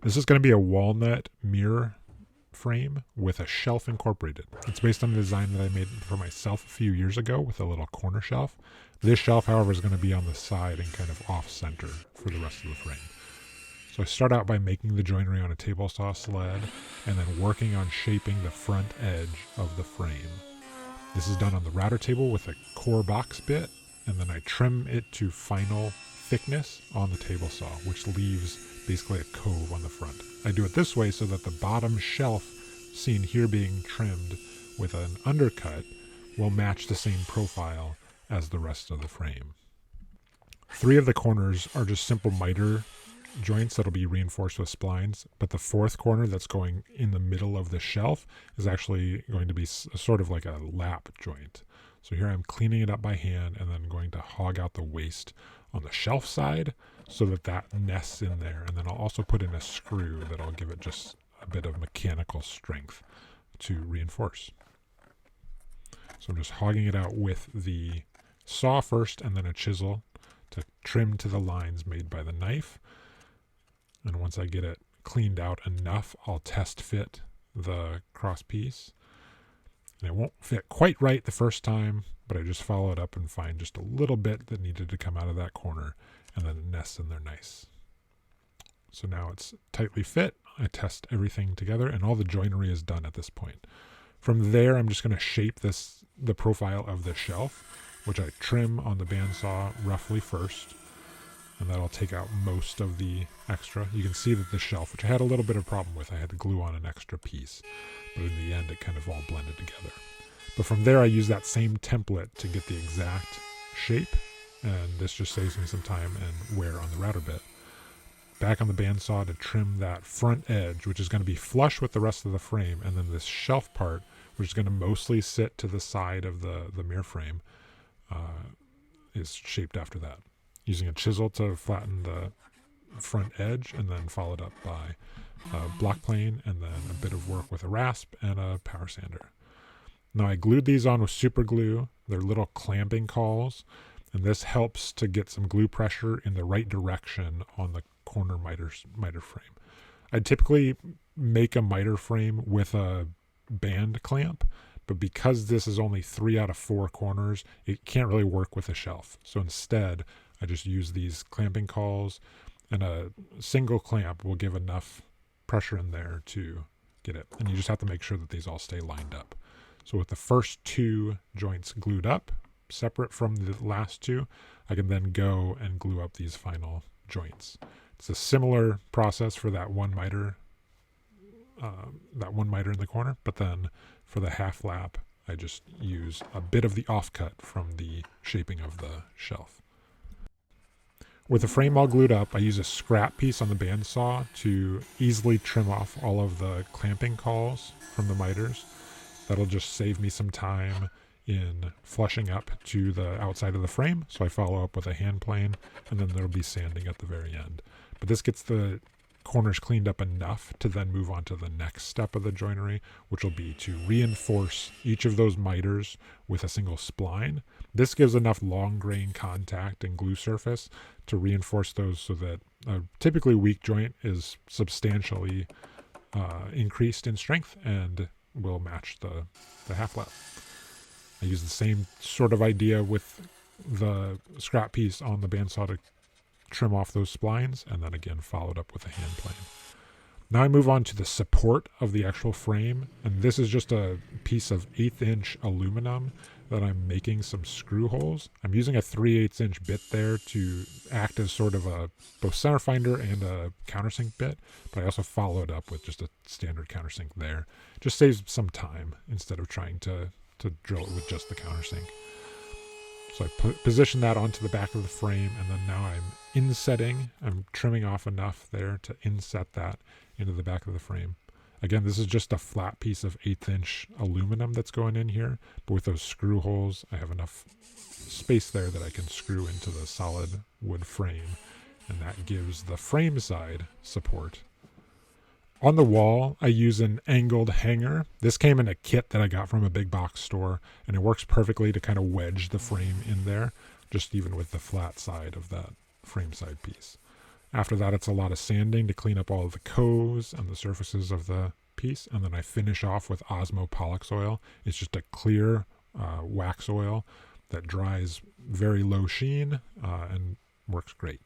This is going to be a walnut mirror frame with a shelf incorporated. It's based on the design that I made for myself a few years ago with a little corner shelf. This shelf, however, is going to be on the side and kind of off center for the rest of the frame. So I start out by making the joinery on a table saw sled and then working on shaping the front edge of the frame. This is done on the router table with a core box bit, and then I trim it to final thickness on the table saw, which leaves basically a cove on the front. I do it this way so that the bottom shelf seen here being trimmed with an undercut will match the same profile as the rest of the frame. 3 of the corners are just simple miter joints that'll be reinforced with splines, but the 4th corner that's going in the middle of the shelf is actually going to be sort of like a lap joint. So here I'm cleaning it up by hand and then going to hog out the waste on the shelf side so that that nests in there. And then I'll also put in a screw that'll give it just a bit of mechanical strength to reinforce. So I'm just hogging it out with the saw first and then a chisel to trim to the lines made by the knife. And once I get it cleaned out enough, I'll test fit the cross piece. And it won't fit quite right the first time, but I just follow it up and find just a little bit that needed to come out of that corner, and then it nests in there nice. So now it's tightly fit. I test everything together, and all the joinery is done at this point. From there, I'm just going to shape the profile of the shelf, which I trim on the bandsaw roughly first, and that'll take out most of the extra. You can see that the shelf, which I had a little bit of problem with, I had to glue on an extra piece, but in the end it kind of all blended together. But from there I use that same template to get the exact shape, and this just saves me some time and wear on the router bit. Back on the bandsaw to trim that front edge, which is going to be flush with the rest of the frame, and then this shelf part, which is going to mostly sit to the side of the mirror frame, is shaped after that. Using a chisel to flatten the front edge, and then followed up by a block plane, and then a bit of work with a rasp and a power sander. Now I glued these on with super glue. They're little clamping cauls, and this helps to get some glue pressure in the right direction on the corner miter frame. I typically make a miter frame with a band clamp, but because this is only 3 out of 4 corners, it can't really work with a shelf. So instead, I just use these clamping cauls, and a single clamp will give enough pressure in there to get it. And you just have to make sure that these all stay lined up. So with the first 2 joints glued up, separate from the last 2, I can then go and glue up these final joints. It's a similar process for that one miter in the corner, but then for the half lap, I just use a bit of the offcut from the shaping of the shelf. With the frame all glued up, I use a scrap piece on the bandsaw to easily trim off all of the clamping cauls from the miters. That'll just save me some time in flushing up to the outside of the frame, so I follow up with a hand plane, and then there'll be sanding at the very end. But this gets the corners cleaned up enough to then move on to the next step of the joinery, which will be to reinforce each of those miters with a single spline. This gives enough long grain contact and glue surface to reinforce those so that a typically weak joint is substantially increased in strength and will match the half lap. I use the same sort of idea with the scrap piece on the bandsaw to trim off those splines, and then again followed up with a hand plane. Now I move on to the support of the actual frame, and this is just a piece of 1/8 inch aluminum that I'm making some screw holes. I'm using a 3/8 inch bit there to act as sort of a both center finder and a countersink bit, but I also followed up with just a standard countersink there. Just saves some time instead of trying to drill it with just the countersink. So I position that onto the back of the frame, and then now I'm insetting. I'm trimming off enough there to inset that into the back of the frame. Again, this is just a flat piece of 1/8 inch aluminum that's going in here, but with those screw holes, I have enough space there that I can screw into the solid wood frame, and that gives the frame side support. On the wall, I use an angled hanger. This came in a kit that I got from a big box store, and it works perfectly to kind of wedge the frame in there, just even with the flat side of that frame side piece. After that, it's a lot of sanding to clean up all of the coves and the surfaces of the piece. And then I finish off with Osmo Pollux oil. It's just a clear wax oil that dries very low sheen and works great.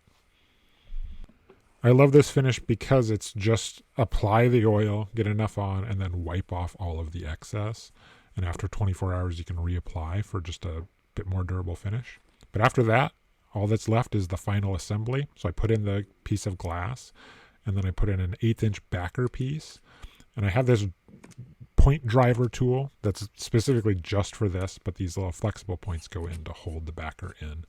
I love this finish because it's just apply the oil, get enough on, and then wipe off all of the excess. And after 24 hours, you can reapply for just a bit more durable finish. But after that, all that's left is the final assembly. So I put in the piece of glass, and then I put in an 1/8" backer piece. And I have this point driver tool that's specifically just for this, but these little flexible points go in to hold the backer in.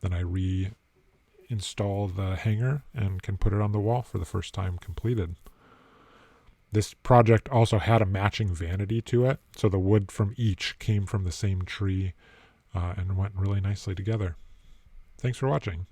Then I reinstall the hanger and can put it on the wall for the first time completed. This project also had a matching vanity to it, so the wood from each came from the same tree and went really nicely together. Thanks for watching.